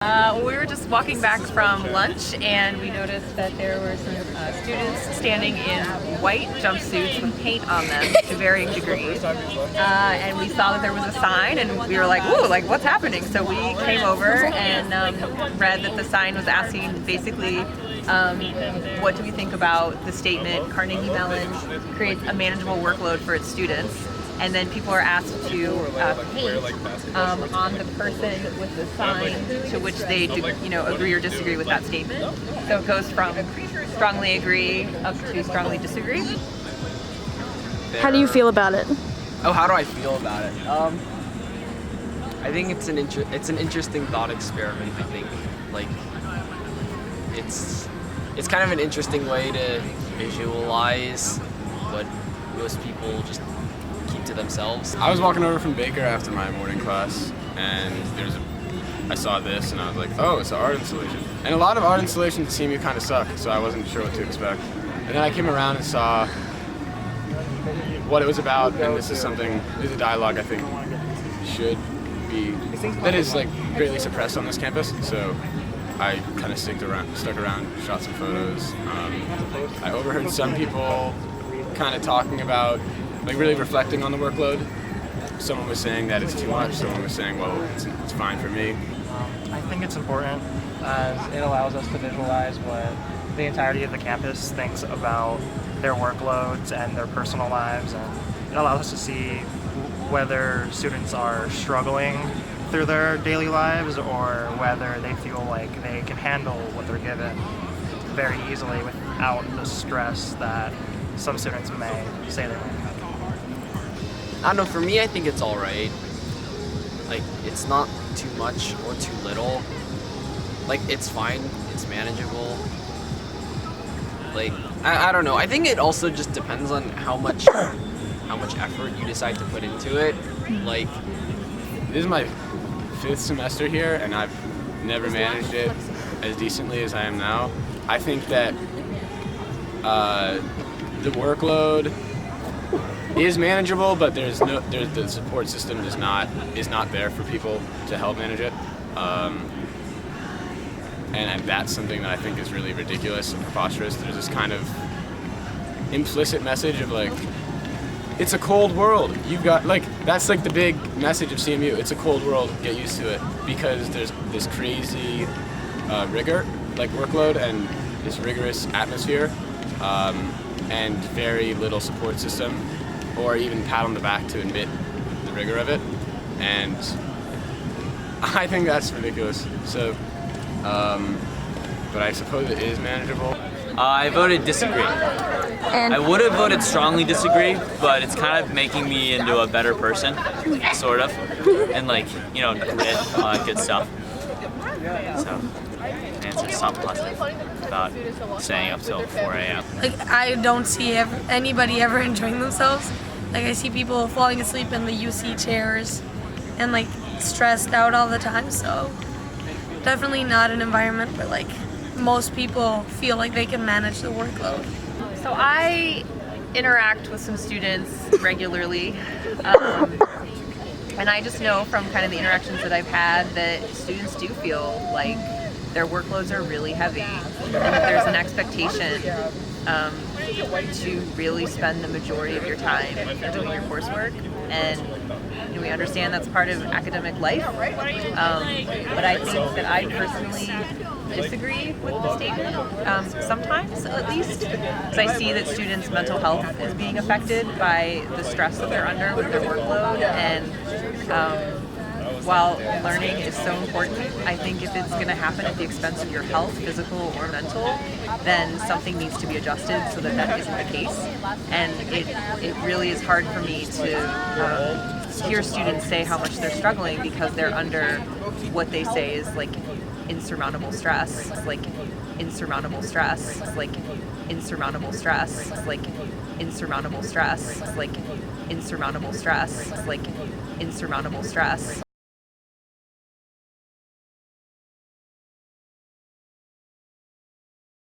We were just walking back from lunch and we noticed that there were some students standing in white jumpsuits with paint on them to varying degrees. And we saw that there was a sign and we were like, ooh, like what's happening? So we came over and read that the sign was asking basically, what do we think about the statement, Carnegie Mellon creates a manageable workload for its students? And then people are asked to paint on the person with the sign to which they agree or disagree with that statement. So it goes from strongly agree up to strongly disagree. How do you feel about it? Oh, how do I feel about it? I think it's an interesting thought experiment. I think it's kind of an interesting way to visualize what most people just keep to themselves. I was walking over from Baker after my morning class, and I saw this, and I was like, oh, it's an art installation. And a lot of art installations at CMU kind of suck, so I wasn't sure what to expect. And then I came around and saw what it was about, and this is a dialogue I think that is like greatly suppressed on this campus. So I kind of stuck around, shot some photos. I overheard some people kind of talking about, like really reflecting on the workload. Someone was saying that it's too much, someone was saying, well, it's fine for me. I think it's important as it allows us to visualize what the entirety of the campus thinks about their workloads and their personal lives, and it allows us to see whether students are struggling through their daily lives or whether they feel like they can handle what they're given very easily without the stress that some students may say they may. I don't know, for me I think it's alright. Like, it's not too much or too little. Like, it's fine, it's manageable. Like, I don't know, I think it also just depends on how much effort you decide to put into it. Like, this is my 5th semester here, and I've never managed it as decently as I am now. I think that the workload is manageable, but the support system is not there for people to help manage it, and that's something that I think is really ridiculous and preposterous. There's this kind of implicit message of like, it's a cold world. You've got that's like the big message of CMU. It's a cold world. Get used to it, because there's this crazy rigor, like workload, and this rigorous atmosphere, and very little support system, or even pat on the back to admit the rigor of it. And I think that's ridiculous. So, but I suppose it is manageable. I voted disagree. And I would have voted strongly disagree, but it's kind of making me into a better person, sort of, and grit, all that good stuff. So, answer something positive about staying up till 4 a.m. Like, I don't see anybody ever enjoying themselves. Like, I see people falling asleep in the UC chairs and stressed out all the time. So definitely not an environment where most people feel like they can manage the workload. So I interact with some students regularly, and I just know from kind of the interactions that I've had that students do feel like their workloads are really heavy, and that there's an expectation to really spend the majority of your time doing your coursework. And we understand that's part of academic life, but I think that I personally disagree with the statement, sometimes at least, because I see that students' mental health is being affected by the stress that they're under with their workload. And while learning is so important, I think if it's going to happen at the expense of your health, physical or mental, then something needs to be adjusted so that that isn't the case. And it really is hard for me to hear students say how much they're struggling because they're under what they say is insurmountable stress. It's insurmountable stress. It's insurmountable stress. It's insurmountable stress. It's insurmountable stress. It's insurmountable stress.